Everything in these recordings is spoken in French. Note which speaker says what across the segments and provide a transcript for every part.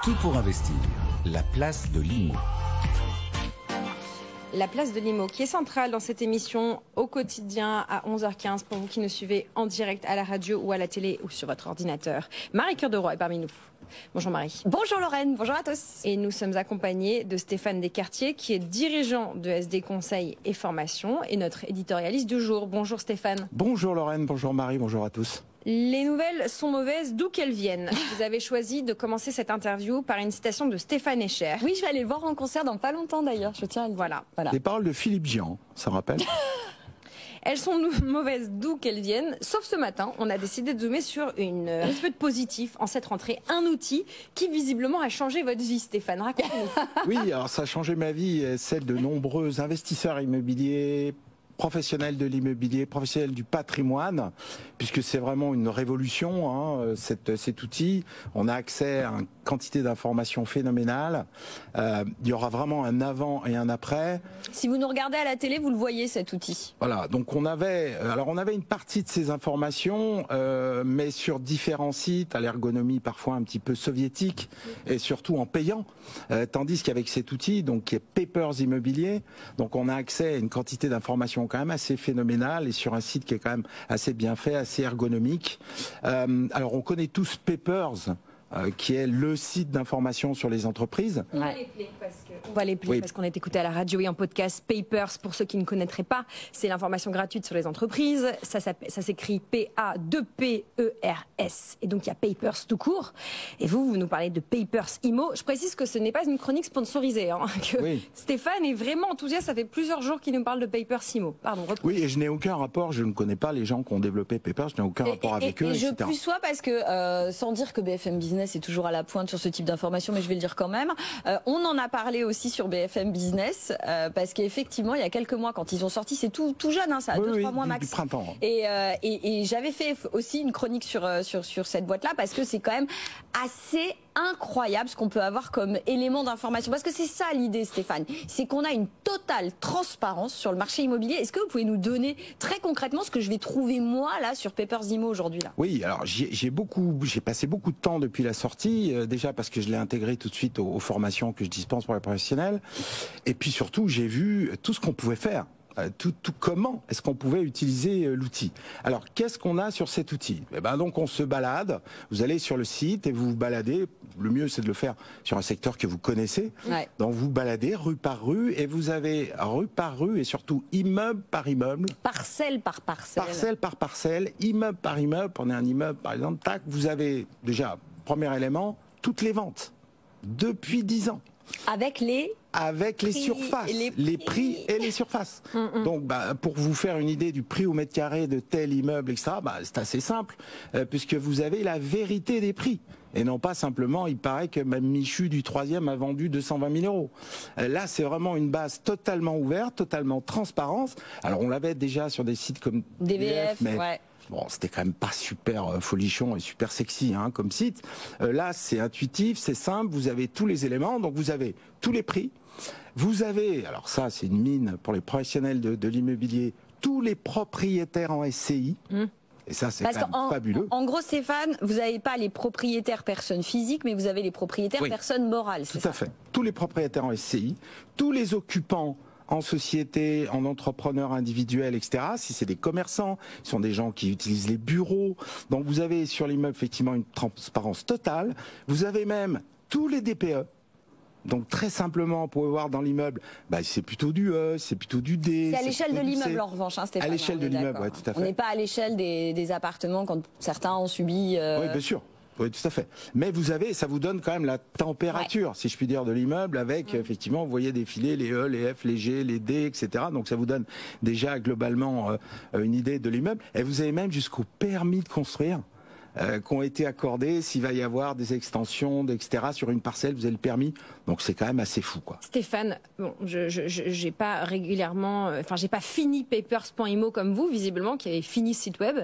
Speaker 1: Tout pour investir. La place de l'IMO.
Speaker 2: La place de l'IMO qui est centrale dans cette émission au quotidien à 11h15 pour vous qui nous suivez en direct à la radio ou à la télé ou sur votre ordinateur. Marie Cœur de Roy est parmi nous. Bonjour Marie.
Speaker 3: Bonjour Lorraine, bonjour à tous.
Speaker 2: Et nous sommes accompagnés de Stéphane Descartiers qui est dirigeant de SD Conseil et Formation et notre éditorialiste du jour. Bonjour Stéphane.
Speaker 4: Bonjour Lorraine, bonjour Marie, bonjour à tous.
Speaker 2: Les nouvelles sont mauvaises d'où qu'elles viennent. Vous avez choisi de commencer cette interview par une citation de Stéphane Escher.
Speaker 3: Oui, je vais aller le voir en concert dans pas longtemps d'ailleurs, je tiens à le dire.
Speaker 2: Voilà.
Speaker 4: Des paroles de Philippe Gian, ça rappelle.
Speaker 2: Elles sont mauvaises d'où qu'elles viennent, sauf ce matin, on a décidé de zoomer sur un petit peu de positif en cette rentrée. Un outil qui visiblement a changé votre vie, Stéphane. Racontez-nous.
Speaker 4: Oui, alors ça a changé ma vie et celle de nombreux investisseurs immobiliers, professionnels de l'immobilier, professionnels du patrimoine, puisque c'est vraiment une révolution, cet outil. On a accès à une quantité d'informations phénoménales. Il y aura vraiment un avant et un après.
Speaker 3: Si vous nous regardez à la télé, vous le voyez cet outil.
Speaker 4: Voilà, donc on avait une partie de ces informations, mais sur différents sites, à l'ergonomie parfois un petit peu soviétique, et surtout en payant. Tandis qu'avec cet outil, donc qui est Papers Immobilier, donc on a accès à une quantité d'informations quand même assez phénoménale et sur un site qui est quand même assez bien fait, assez ergonomique. Alors on connaît tous Papers, qui est le site d'information sur les entreprises.
Speaker 2: On va les plier parce qu'on est écouté à la radio et en podcast. Papers, pour ceux qui ne connaîtraient pas, c'est l'information gratuite sur les entreprises. Ça s'écrit P-A-2-P-E-R-S. Et donc il y a Papers tout court. Et vous nous parlez de Papers IMO. Je précise que ce n'est pas une chronique sponsorisée. Stéphane est vraiment enthousiaste. Ça fait plusieurs jours qu'il nous parle de Papers IMO. Pardon, reprenez.
Speaker 4: Oui, et je n'ai aucun rapport. Je ne connais pas les gens qui ont développé Papers. Je n'ai aucun rapport avec eux, etc.
Speaker 3: Je plus sois parce que, sans dire que BFM Business est toujours à la pointe sur ce type d'information, mais je vais le dire quand même. On en a parlé aussi sur BFM Business, parce qu'effectivement, il y a quelques mois, quand ils ont sorti, c'est tout jeune, ça a 2-3 mois max.
Speaker 4: Du printemps.
Speaker 3: Et j'avais fait aussi une chronique sur cette boîte-là, parce que c'est quand même assez incroyable ce qu'on peut avoir comme élément d'information. Parce que c'est ça l'idée, Stéphane, c'est qu'on a une totale transparence sur le marché immobilier. Est-ce que vous pouvez nous donner très concrètement ce que je vais trouver moi là sur Papers Immo aujourd'hui là?
Speaker 4: Oui, alors j'ai passé beaucoup de temps depuis la sortie, déjà parce que je l'ai intégré tout de suite aux formations que je dispense pour les professionnels, et puis surtout j'ai vu tout ce qu'on pouvait faire. Comment est-ce qu'on pouvait utiliser l'outil. Alors, qu'est-ce qu'on a sur cet outil? Donc, on se balade, vous allez sur le site et vous vous baladez. Le mieux, c'est de le faire sur un secteur que vous connaissez.
Speaker 3: Ouais.
Speaker 4: Donc, vous baladez rue par rue et vous avez rue par rue et surtout immeuble par immeuble.
Speaker 3: Parcelle par parcelle.
Speaker 4: Parcelle par parcelle, immeuble par immeuble. Prenez un immeuble, par exemple, tac, vous avez déjà, premier élément, toutes les ventes depuis 10 ans.
Speaker 3: Avec les
Speaker 4: surfaces, les prix et les surfaces. Donc, pour vous faire une idée du prix au mètre carré de tel immeuble, etc., c'est assez simple, puisque vous avez la vérité des prix. Et non pas simplement, il paraît que même Michu du 3e a vendu 220 000 euros. Là, c'est vraiment une base totalement ouverte, totalement transparente. Alors, on l'avait déjà sur des sites comme
Speaker 3: DVF,
Speaker 4: mais
Speaker 3: ouais.
Speaker 4: Bon, c'était quand même pas super folichon et super sexy comme site. Là, c'est intuitif, c'est simple, vous avez tous les éléments, donc vous avez tous les prix. Vous avez, alors ça c'est une mine pour les professionnels de l'immobilier, tous les propriétaires en SCI. Et ça, c'est quand même fabuleux.
Speaker 3: En gros, Stéphane, vous n'avez pas les propriétaires personnes physiques, mais vous avez les propriétaires personnes morales.
Speaker 4: Tout à fait. Tous les propriétaires en SCI, tous les occupants en société, en entrepreneurs individuels, etc. Si c'est des commerçants, ce sont des gens qui utilisent les bureaux. Donc vous avez sur l'immeuble effectivement une transparence totale. Vous avez même tous les DPE. Donc très simplement, vous pouvez voir dans l'immeuble, c'est plutôt du E, c'est plutôt du D.
Speaker 3: C'est à l'échelle de l'immeuble en revanche, Stéphane.
Speaker 4: À l'échelle de l'immeuble, oui, tout à fait.
Speaker 3: On n'est pas à l'échelle des appartements quand certains ont subi...
Speaker 4: Oui, bien sûr. Oui, tout à fait. Mais ça vous donne quand même la température, si je puis dire, de l'immeuble avec, effectivement, vous voyez défiler les E, les F, les G, les D, etc. Donc ça vous donne déjà globalement une idée de l'immeuble. Et vous avez même jusqu'au permis de construire qui ont été accordés, s'il va y avoir des extensions, etc. Sur une parcelle, vous avez le permis. Donc c'est quand même assez fou, quoi.
Speaker 2: Stéphane, bon, j'ai pas régulièrement, j'ai pas fini Papers.imo comme vous, visiblement, qui avez fini ce site web,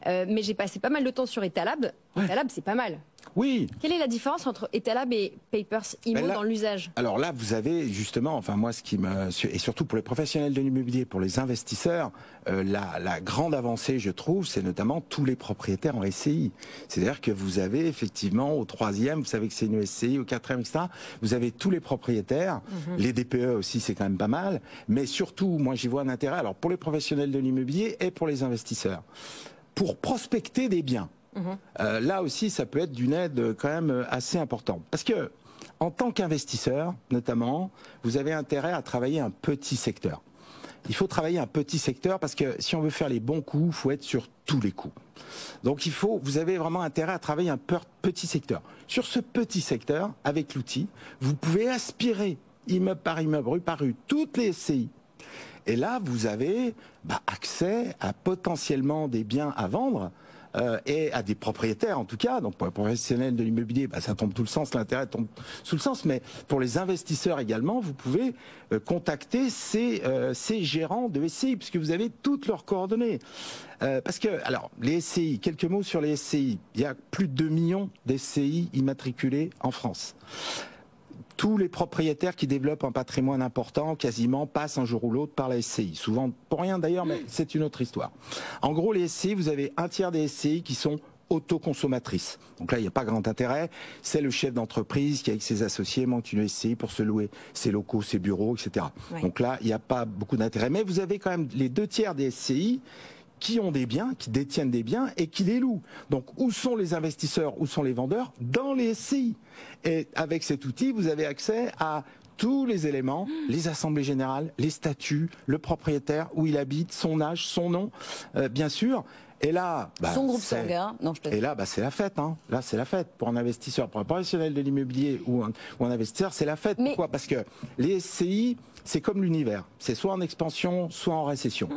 Speaker 2: mais j'ai passé pas mal de temps sur Etalab. Etalab, c'est pas mal.
Speaker 4: Oui.
Speaker 2: Quelle est la différence entre Etalab et Papers Imo dans l'usage?
Speaker 4: Alors là, vous avez justement, enfin moi, ce qui me et surtout pour les professionnels de l'immobilier, pour les investisseurs, la grande avancée, je trouve, c'est notamment tous les propriétaires en SCI. C'est-à-dire que vous avez effectivement au 3e, vous savez que c'est une SCI, au 4e, etc. Vous avez tous les propriétaires, les DPE aussi, c'est quand même pas mal, mais surtout, moi, j'y vois un intérêt. Alors pour les professionnels de l'immobilier et pour les investisseurs, pour prospecter des biens. Là aussi, ça peut être d'une aide quand même assez importante. Parce que, en tant qu'investisseur, notamment, vous avez intérêt à travailler un petit secteur. Il faut travailler un petit secteur parce que si on veut faire les bons coups, il faut être sur tous les coups. Donc vous avez vraiment intérêt à travailler un petit secteur. Sur ce petit secteur, avec l'outil, vous pouvez aspirer immeuble par immeuble, rue par rue, toutes les SCI. Et là, vous avez accès à potentiellement des biens à vendre. Et à des propriétaires en tout cas, donc pour les professionnels de l'immobilier, ça tombe tout le sens, l'intérêt tombe sous le sens, mais pour les investisseurs également, vous pouvez contacter ces gérants de SCI, puisque vous avez toutes leurs coordonnées. Parce que, alors, les SCI, quelques mots sur les SCI, il y a plus de 2 millions d'SCI immatriculés en France. Tous les propriétaires qui développent un patrimoine important, quasiment, passent un jour ou l'autre par la SCI. Souvent, pour rien d'ailleurs, mais c'est une autre histoire. En gros, les SCI, vous avez un tiers des SCI qui sont autoconsommatrices. Donc là, il n'y a pas grand intérêt. C'est le chef d'entreprise qui, avec ses associés, monte une SCI pour se louer ses locaux, ses bureaux, etc. Ouais. Donc là, il n'y a pas beaucoup d'intérêt. Mais vous avez quand même les 2 tiers des SCI qui ont des biens, qui détiennent des biens et qui les louent. Donc, où sont les investisseurs, où sont les vendeurs? Dans les SCI. Et avec cet outil, vous avez accès à tous les éléments, les assemblées générales, les statuts, le propriétaire, où il habite, son âge, son nom, bien sûr. Et là,
Speaker 3: son groupe sanguin. Non, je te...
Speaker 4: Et là, c'est la fête. Hein. Là, c'est la fête pour un investisseur, pour un professionnel de l'immobilier ou un investisseur, c'est la fête. Mais... Pourquoi? Parce que les SCI, c'est comme l'univers. C'est soit en expansion, soit en récession.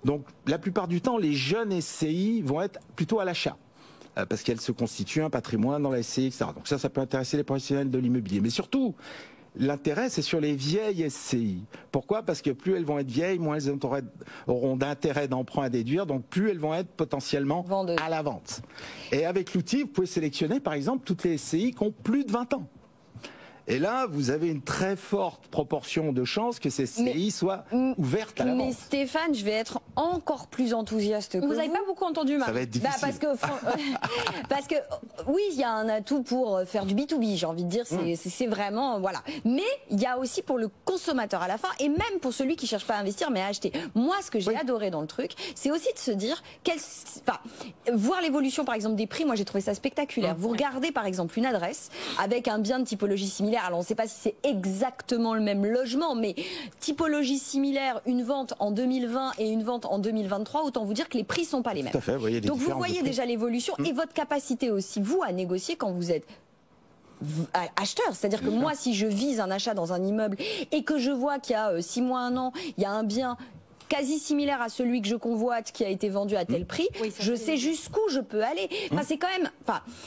Speaker 4: Donc, la plupart du temps, les jeunes SCI vont être plutôt à l'achat. Parce qu'elles se constituent un patrimoine dans la SCI, etc. Donc ça peut intéresser les professionnels de l'immobilier. Mais surtout, l'intérêt, c'est sur les vieilles SCI. Pourquoi? Parce que plus elles vont être vieilles, moins elles auront d'intérêt d'emprunt à déduire, donc plus elles vont être potentiellement à la vente. Et avec l'outil, vous pouvez sélectionner, par exemple, toutes les SCI qui ont plus de 20 ans. Et là, vous avez une très forte proportion de chances que ces SCI soient ouvertes à la vente.
Speaker 3: Mais Stéphane, je vais être encore plus enthousiaste que vous.
Speaker 2: Vous n'avez pas beaucoup entendu, Marc.
Speaker 4: Ça va être difficile.
Speaker 3: Parce que oui, il y a un atout pour faire du B2B, j'ai envie de dire. C'est vraiment, voilà. Mais il y a aussi pour le consommateur à la fin, et même pour celui qui cherche pas à investir, mais à acheter. Moi, ce que j'ai adoré dans le truc, c'est aussi de se dire, voir l'évolution, par exemple, des prix. Moi, j'ai trouvé ça spectaculaire. Vous regardez, par exemple, une adresse avec un bien de typologie similaire. Alors, on ne sait pas si c'est exactement le même logement, mais typologie similaire, une vente en 2020 et une vente en 2023, autant vous dire que les prix sont pas les mêmes.
Speaker 4: Tout à fait,
Speaker 3: donc vous voyez déjà l'évolution et votre capacité aussi, vous, à négocier quand vous êtes acheteur. C'est-à-dire que moi, si je vise un achat dans un immeuble et que je vois qu'il y a 6 mois, 1 an, il y a un bien quasi similaire à celui que je convoite qui a été vendu à tel prix, je sais jusqu'où je peux aller. Enfin, c'est quand même,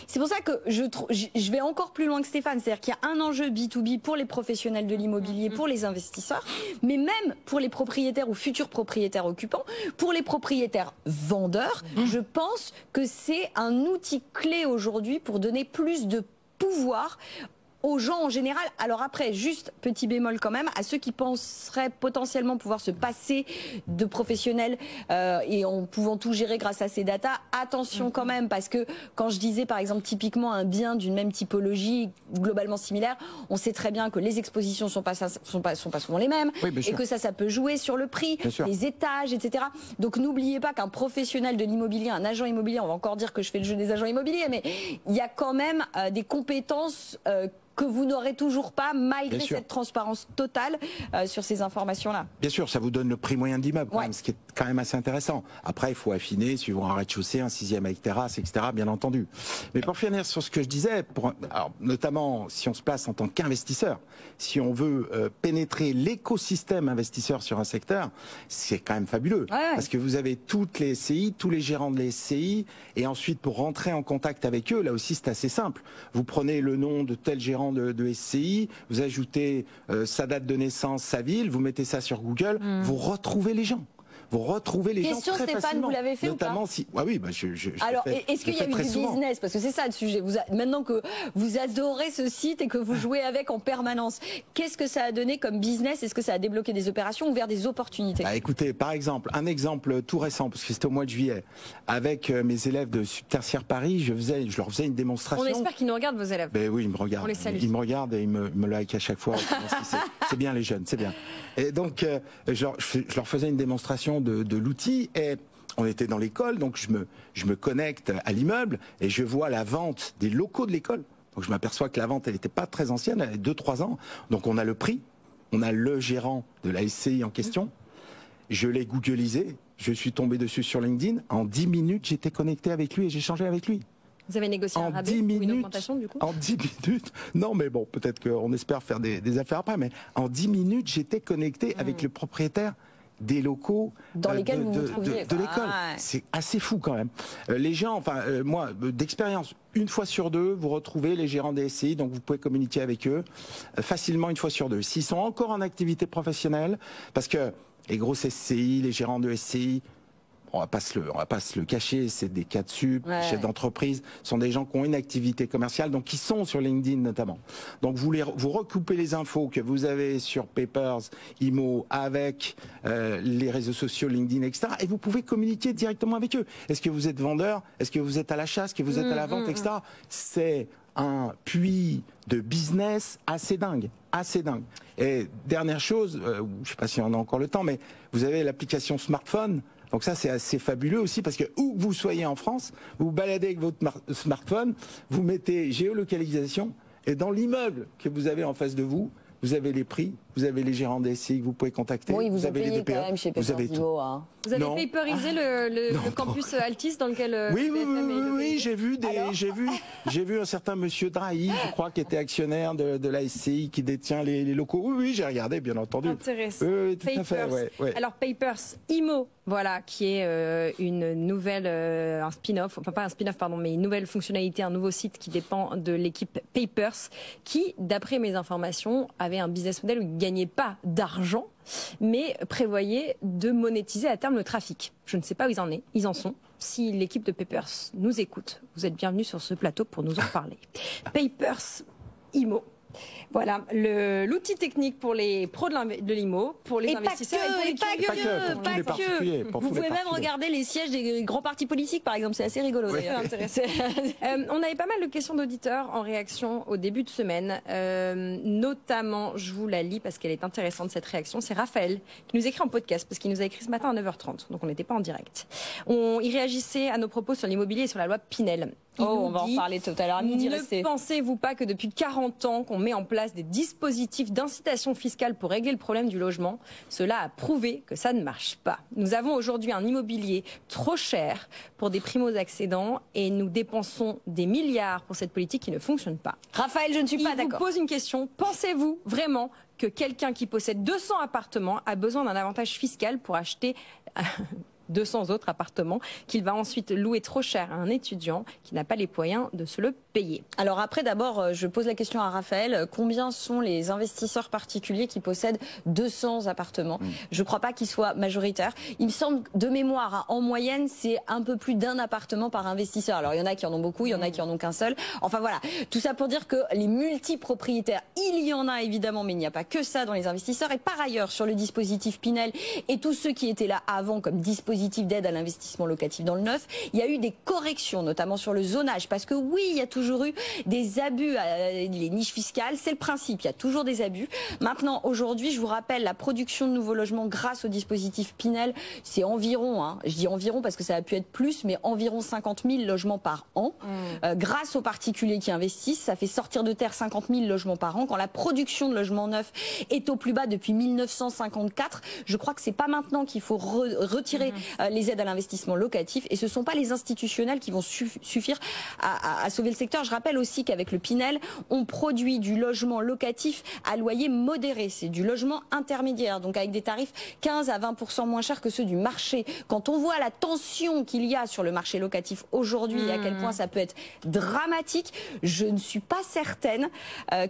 Speaker 3: c'est pour ça que je vais encore plus loin que Stéphane, c'est-à-dire qu'il y a un enjeu B2B pour les professionnels de l'immobilier, pour les investisseurs, mais même pour les propriétaires ou futurs propriétaires occupants, pour les propriétaires vendeurs, je pense que c'est un outil clé aujourd'hui pour donner plus de pouvoir aux gens en général. Alors après, juste petit bémol quand même, à ceux qui penseraient potentiellement pouvoir se passer de professionnels et en pouvant tout gérer grâce à ces datas, attention quand même, parce que quand je disais par exemple typiquement un bien d'une même typologie globalement similaire, on sait très bien que les expositions sont pas souvent les mêmes, et que ça peut jouer sur le prix, les étages, etc. Donc n'oubliez pas qu'un professionnel de l'immobilier, un agent immobilier, on va encore dire que je fais le jeu des agents immobiliers, mais il y a quand même des compétences que vous n'aurez toujours pas malgré cette transparence totale sur ces informations-là.
Speaker 4: Bien sûr, ça vous donne le prix moyen de l'immeuble, ce qui est quand même assez intéressant. Après, il faut affiner, suivant un rez-de-chaussée, un 6e avec terrasse, etc., bien entendu. Mais pour finir sur ce que je disais, alors, notamment si on se place en tant qu'investisseur, si on veut pénétrer l'écosystème investisseur sur un secteur, c'est quand même fabuleux. Parce que vous avez toutes les SCI, tous les gérants de les SCI, et ensuite pour rentrer en contact avec eux, là aussi c'est assez simple. Vous prenez le nom de tel gérant de SCI, vous ajoutez sa date de naissance, sa ville, vous mettez ça sur Google, vous retrouvez les gens. vous retrouvez les gens très
Speaker 3: Stéphane,
Speaker 4: facilement.
Speaker 3: vous l'avez fait
Speaker 4: notamment
Speaker 3: ou pas
Speaker 4: si. Ah oui, bah je
Speaker 3: alors,
Speaker 4: fais,
Speaker 3: est-ce qu'il y a eu du business? Parce que c'est ça le sujet. Maintenant que vous adorez ce site et que vous jouez avec en permanence, qu'est-ce que ça a donné comme business? Est-ce que ça a débloqué des opérations ou vers des opportunités?
Speaker 4: Bah, écoutez, par exemple, un exemple tout récent, parce que c'était au mois de juillet, avec mes élèves de Tertiaire Paris, je leur faisais une démonstration.
Speaker 2: On espère qu'ils nous regardent, vos élèves.
Speaker 4: Ben oui, ils me regardent.
Speaker 2: On les salue.
Speaker 4: Ils me regardent et ils me like à chaque fois. C'est bien les jeunes, c'est bien. Et donc, je leur faisais une démonstration de l'outil et on était dans l'école, donc je me connecte à l'immeuble et je vois la vente des locaux de l'école. Donc je m'aperçois que la vente, elle n'était pas très ancienne, elle avait 2-3 ans. Donc on a le prix, on a le gérant de la SCI en question. Je l'ai googlisé, je suis tombé dessus sur LinkedIn. En 10 minutes, j'étais connecté avec lui et j'ai échangé avec lui.
Speaker 2: Vous avez négocié un rabais ou une augmentation du coup?
Speaker 4: En 10 minutes, non mais bon, peut-être qu'on espère faire des affaires après, mais en 10 minutes, j'étais connecté avec le propriétaire des locaux
Speaker 3: dans lesquels vous vous trouviez,
Speaker 4: de l'école. C'est assez fou quand même. Les gens, moi, d'expérience, une fois sur deux, vous retrouvez les gérants des SCI, donc vous pouvez communiquer avec eux facilement une fois sur deux. S'ils sont encore en activité professionnelle, parce que les grosses SCI, les gérants de SCI, on va pas se le cacher, c'est des cadres sup, chefs d'entreprise, sont des gens qui ont une activité commerciale, donc qui sont sur LinkedIn notamment. Donc vous recoupez les infos que vous avez sur Papers, Imo, avec les réseaux sociaux, LinkedIn, etc. Et vous pouvez communiquer directement avec eux. Est-ce que vous êtes vendeur? Est-ce que vous êtes à l'achat? Est-ce que vous êtes à la vente, etc. C'est un puits de business assez dingue. Assez dingue. Et dernière chose, je ne sais pas si on a encore le temps, mais vous avez l'application smartphone. Donc ça, c'est assez fabuleux aussi parce que où que vous soyez en France, vous vous baladez avec votre smartphone, vous mettez géolocalisation et dans l'immeuble que vous avez en face de vous, vous avez les prix, vous avez les gérants des SCI que vous pouvez contacter.
Speaker 3: Oui, vous
Speaker 4: avez
Speaker 3: les
Speaker 4: DPA,
Speaker 3: quand même chez
Speaker 4: vous avez tout.
Speaker 3: Hein.
Speaker 2: Vous avez paperisé le campus Altis dans lequel
Speaker 4: oui, j'ai vu un certain monsieur Drahi, je crois, qui était actionnaire de la SCI, qui détient les locaux. Oui, j'ai regardé, bien entendu.
Speaker 2: Intéressant.
Speaker 4: Oui, tout à fait, ouais.
Speaker 2: Alors Papers Imo, voilà, qui est une nouvelle, un spin-off, enfin pas un spin-off, pardon, mais une nouvelle fonctionnalité, un nouveau site qui dépend de l'équipe Papers, qui, d'après mes informations, avait un business model où il ne gagnait pas d'argent, mais prévoyait de monétiser à terme le trafic. Je ne sais pas où ils en sont. Si l'équipe de Papers nous écoute, vous êtes bienvenus sur ce plateau pour nous en parler. Papers Imo. Voilà, l'outil technique pour les pros de l'IMO, pour les investisseurs et
Speaker 3: pas que. Vous pouvez même regarder les sièges des grands partis politiques, par exemple. C'est assez rigolo.
Speaker 2: Oui. On avait pas mal de questions d'auditeurs en réaction au début de semaine. Notamment, je vous la lis parce qu'elle est intéressante, cette réaction. C'est Raphaël qui nous écrit en podcast parce qu'il nous a écrit ce matin à 9h30. Donc on n'était pas en direct. Il réagissait à nos propos sur l'immobilier et sur la loi Pinel.
Speaker 3: On va en parler tout à l'heure.
Speaker 2: Ne pensez-vous pas que depuis 40 ans qu'on met en place des dispositifs d'incitation fiscale pour régler le problème du logement, cela a prouvé que ça ne marche pas. Nous avons aujourd'hui un immobilier trop cher pour des primo-accédants et nous dépensons des milliards pour cette politique qui ne fonctionne pas.
Speaker 3: Raphaël, je ne suis pas d'accord.
Speaker 2: Je vous pose une question. Pensez-vous vraiment que quelqu'un qui possède 200 appartements a besoin d'un avantage fiscal pour acheter 200 autres appartements qu'il va ensuite louer trop cher à un étudiant qui n'a pas les moyens de se le payer?
Speaker 3: Alors après, d'abord, je pose la question à Raphaël. Combien sont les investisseurs particuliers qui possèdent 200 appartements? Je ne crois pas qu'ils soient majoritaires. Il me semble, de mémoire, hein, en moyenne, c'est un peu plus d'un appartement par investisseur. Alors il y en a qui en ont beaucoup, il y en a qui en ont qu'un seul. Enfin voilà, tout ça pour dire que les multipropriétaires, il y en a évidemment, mais il n'y a pas que ça dans les investisseurs. Et par ailleurs, sur le dispositif Pinel et tous ceux qui étaient là avant comme dispositif d'aide à l'investissement locatif dans le neuf, il y a eu des corrections, notamment sur le zonage, parce que oui, il y a toujours eu des abus, les niches fiscales, c'est le principe, il y a toujours des abus. Maintenant, aujourd'hui, je vous rappelle, la production de nouveaux logements grâce au dispositif Pinel, c'est environ, je dis environ parce que ça a pu être plus, mais environ 50 000 logements par an. Grâce aux particuliers qui investissent, ça fait sortir de terre 50 000 logements par an. Quand la production de logements neufs est au plus bas depuis 1954, je crois que c'est pas maintenant qu'il faut retirer les aides à l'investissement locatif, et ce ne sont pas les institutionnels qui vont suffire à sauver le secteur. Je rappelle aussi qu'avec le Pinel, on produit du logement locatif à loyer modéré, c'est du logement intermédiaire, donc avec des tarifs 15 à 20% moins chers que ceux du marché. Quand on voit la tension qu'il y a sur le marché locatif aujourd'hui et à quel point ça peut être dramatique, je ne suis pas certaine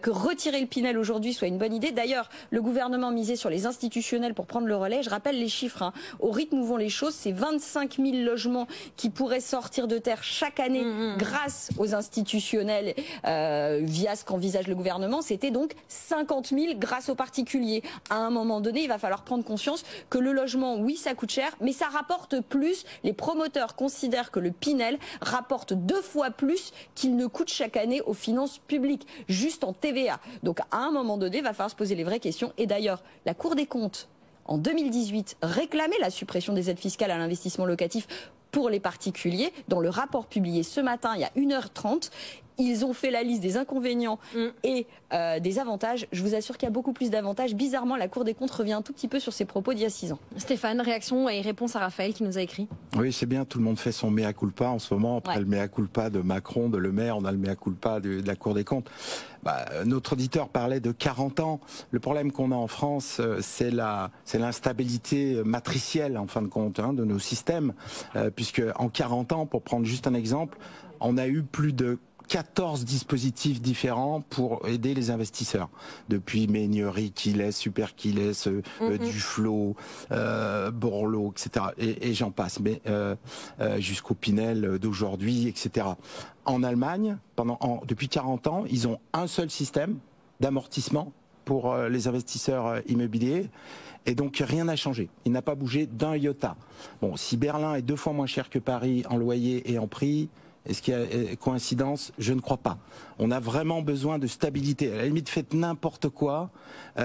Speaker 3: que retirer le Pinel aujourd'hui soit une bonne idée. D'ailleurs, le gouvernement misait sur les institutionnels pour prendre le relais. Je rappelle les chiffres, au rythme où vont les choses, c'est 25 000 logements qui pourraient sortir de terre chaque année grâce aux institutionnels via ce qu'envisage le gouvernement. C'était donc 50 000 grâce aux particuliers. À un moment donné, il va falloir prendre conscience que le logement, oui, ça coûte cher, mais ça rapporte plus. Les promoteurs considèrent que le Pinel rapporte 2 fois plus qu'il ne coûte chaque année aux finances publiques, juste en TVA. Donc à un moment donné, il va falloir se poser les vraies questions. Et d'ailleurs, la Cour des comptes, en 2018, réclamait la suppression des aides fiscales à l'investissement locatif pour les particuliers. Dans le rapport publié ce matin, il y a 1h30, ils ont fait la liste des inconvénients et des avantages. Je vous assure qu'il y a beaucoup plus d'avantages. Bizarrement, la Cour des comptes revient un tout petit peu sur ses propos d'il y a 6 ans.
Speaker 2: Stéphane, réaction et réponse à Raphaël qui nous a écrit.
Speaker 4: Oui, c'est bien, tout le monde fait son mea culpa en ce moment. Après le mea culpa de Macron, de Le Maire, on a le mea culpa de la Cour des comptes. Notre auditeur parlait de 40 ans. Le problème qu'on a en France, c'est l'instabilité matricielle, en fin de compte, de nos systèmes. Puisque en 40 ans, pour prendre juste un exemple, on a eu plus de 14 dispositifs différents pour aider les investisseurs. Depuis Ménieri, Kiles, Super Kiles, Duflo, Borloo, etc. Et j'en passe, mais jusqu'au Pinel d'aujourd'hui, etc. En Allemagne, depuis 40 ans, ils ont un seul système d'amortissement pour les investisseurs immobiliers. Et donc rien n'a changé. Il n'a pas bougé d'un iota. Bon, si Berlin est 2 fois moins cher que Paris en loyer et en prix, est-ce qu'il y a coïncidence? Je ne crois pas. On a vraiment besoin de stabilité. À la limite, faites n'importe quoi.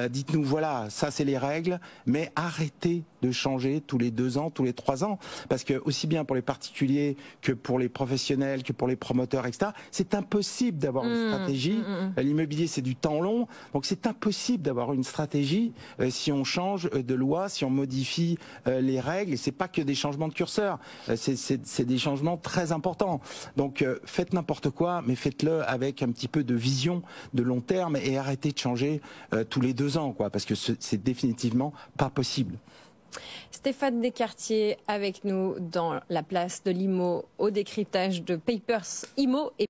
Speaker 4: Dites-nous, voilà, ça c'est les règles, mais arrêtez de changer tous les 2 ans, tous les 3 ans. Parce que aussi bien pour les particuliers que pour les professionnels, que pour les promoteurs, etc., c'est impossible d'avoir une stratégie. L'immobilier, c'est du temps long. Donc c'est impossible d'avoir une stratégie si on change de loi, si on modifie les règles. Et c'est pas que des changements de curseur. C'est des changements très importants. Donc faites n'importe quoi, mais faites-le avec un petit peu de vision de long terme et arrêtez de changer tous les 2 ans, quoi, parce que c'est définitivement pas possible.
Speaker 2: Stéphane Descartiers avec nous dans la place de l'IMO au décryptage de Papers IMO.